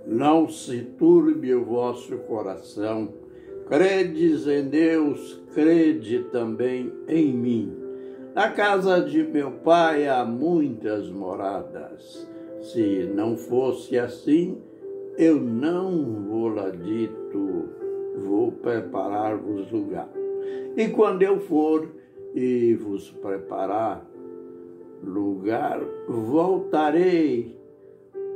Não se turbe o vosso coração. Credes em Deus, crede também em mim. Na casa de meu Pai há muitas moradas. Se não fosse assim, eu não vou-la dito, vou preparar-vos lugar. E quando eu for e vos preparar lugar, voltarei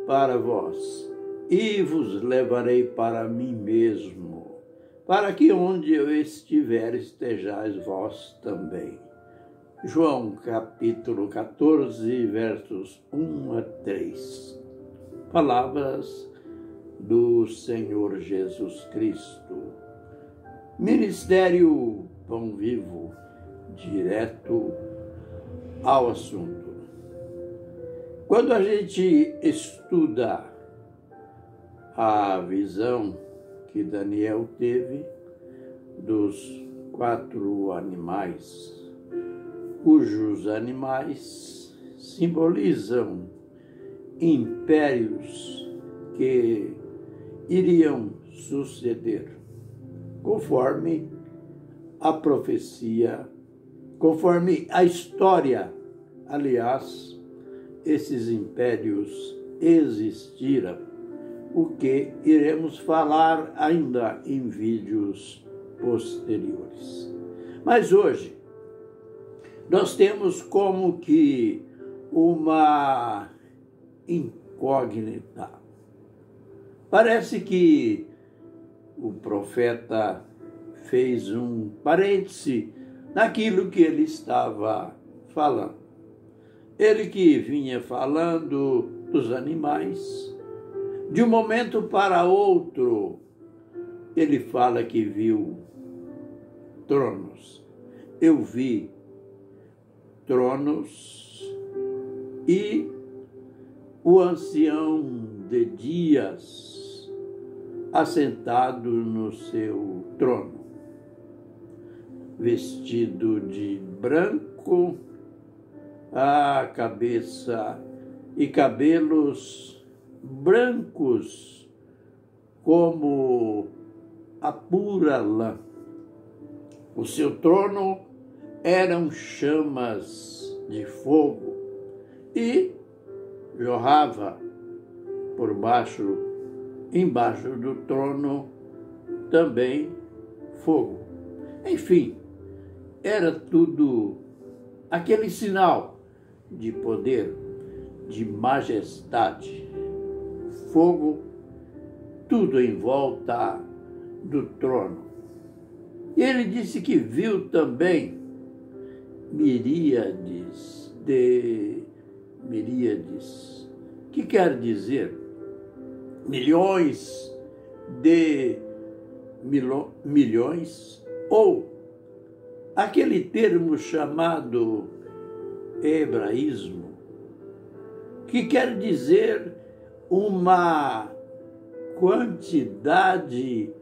para vós e vos levarei para mim mesmo, para que onde eu estiver estejais vós também. João capítulo 14, versos 1 a 3. Palavras do Senhor Jesus Cristo. Ministério Pão Vivo, direto ao assunto. Quando a gente estuda a visão que Daniel teve dos 4 animais, cujos animais simbolizam impérios que iriam suceder, conforme a profecia, conforme a história. Aliás, esses impérios existiram, o que iremos falar ainda em vídeos posteriores. Mas hoje, nós temos como que uma incógnita. Parece que o profeta fez um parêntese naquilo que ele estava falando. Ele que vinha falando dos animais, de um momento para outro, ele fala que viu tronos. Eu vi tronos e o ancião de dias assentado no seu trono, vestido de branco, a cabeça e cabelos brancos como a pura lã. O seu trono eram chamas de fogo e jorrava por baixo, embaixo do trono, também fogo. Enfim, era tudo aquele sinal de poder, de majestade, fogo, tudo em volta do trono. E ele disse que viu também miríades, que quer dizer milhões de milhões, ou aquele termo chamado hebraísmo, que quer dizer uma quantidade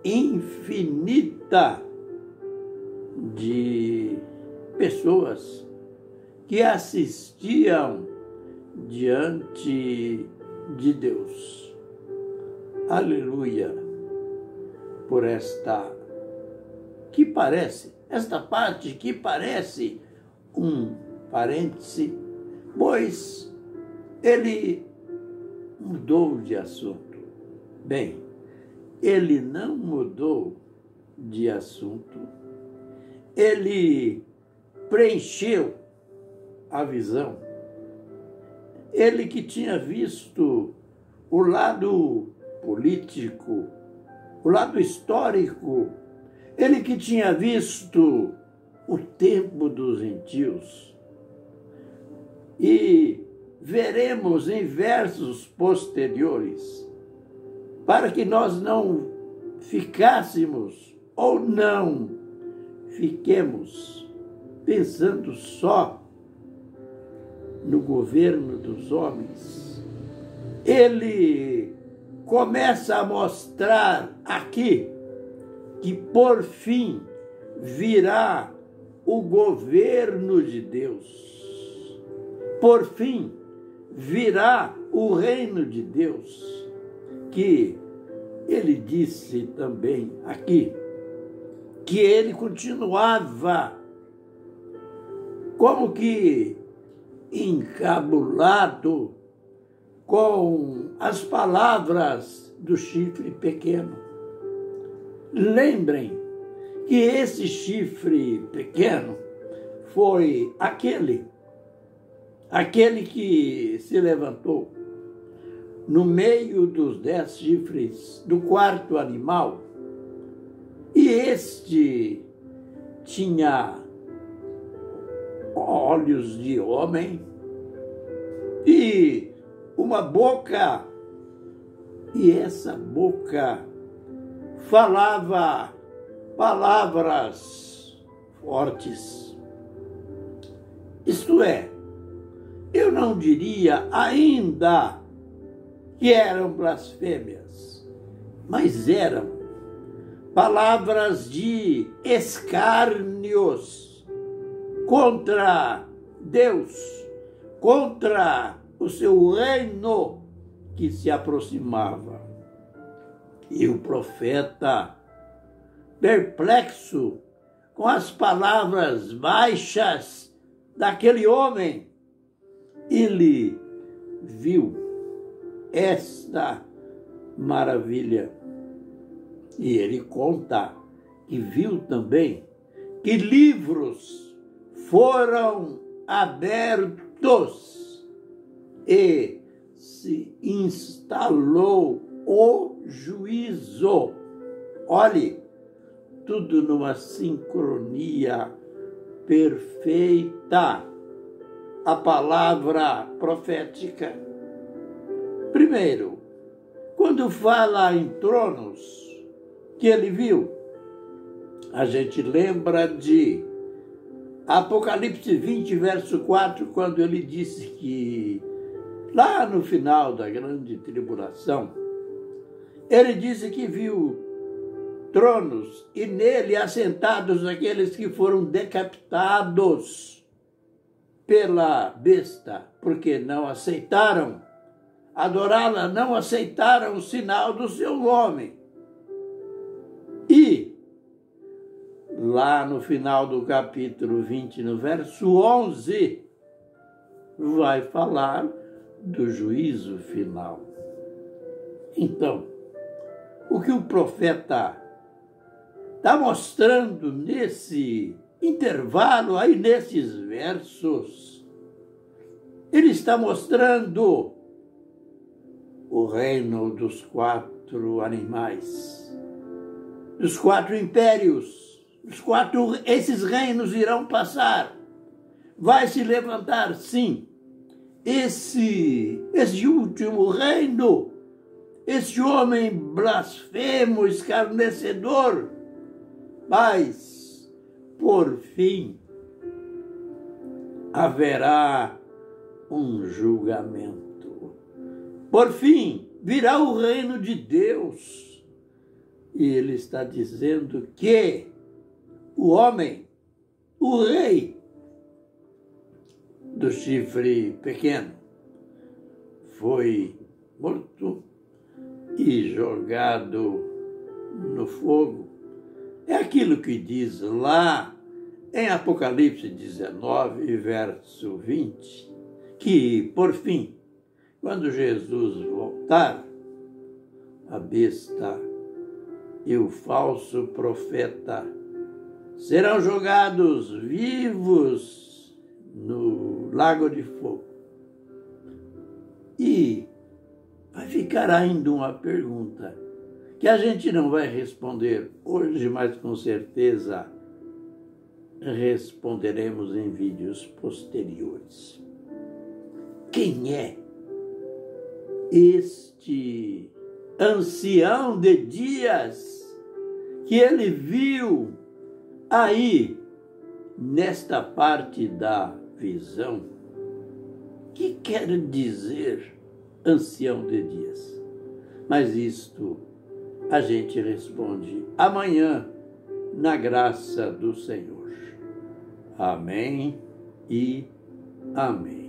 infinita de pessoas que assistiam diante de Deus. Aleluia! Por esta parte que parece um parêntese, pois ele mudou de assunto. Bem, ele não mudou de assunto, ele preencheu a visão. Ele que tinha visto o lado político, o lado histórico, ele que tinha visto o tempo dos gentios. E veremos em versos posteriores, para que nós não ficássemos ou não fiquemos pensando só no governo dos homens. Ele começa a mostrar aqui que por fim virá o governo de Deus. Por fim virá o reino de Deus. que ele disse também aqui que ele continuava como que encabulado com as palavras do chifre pequeno. Lembrem que esse chifre pequeno foi aquele que se levantou no meio dos 10 chifres do quarto animal, e este tinha olhos de homem e uma boca, e essa boca falava palavras fortes. Isto é, eu não diria ainda que eram blasfêmias, mas eram palavras de escárnios contra Deus, contra o seu reino que se aproximava. E o profeta, perplexo com as palavras baixas daquele homem, ele viu esta maravilha. E ele conta que viu também que livros foram abertos e se instalou o juízo. Olhe, tudo numa sincronia perfeita. A palavra profética. Primeiro, quando fala em tronos que ele viu, a gente lembra de Apocalipse 20, verso 4, quando ele disse que lá no final da grande tribulação, ele disse que viu tronos e nele assentados aqueles que foram decapitados pela besta, porque não aceitaram adorá-la, não aceitaram o sinal do seu nome. E lá no final do capítulo 20, no verso 11, vai falar do juízo final. Então, o que o profeta está mostrando nesse intervalo aí, nesses versos, ele está mostrando o reino dos 4 animais, dos 4 impérios. Esses reinos irão passar. Vai se levantar, sim, esse último reino, esse homem blasfemo, escarnecedor, mas, por fim, haverá um julgamento. Por fim, virá o reino de Deus. E ele está dizendo que o homem, o rei do chifre pequeno, foi morto e jogado no fogo. É aquilo que diz lá em Apocalipse 19, verso 20, que, por fim, quando Jesus voltar, a besta e o falso profeta serão jogados vivos no lago de fogo. E vai ficar ainda uma pergunta que a gente não vai responder hoje, mas com certeza responderemos em vídeos posteriores. Quem é este ancião de dias que ele viu aí nesta parte da visão? O que quer dizer ancião de dias? Mas isto a gente responde amanhã, na graça do Senhor. Amém e amém.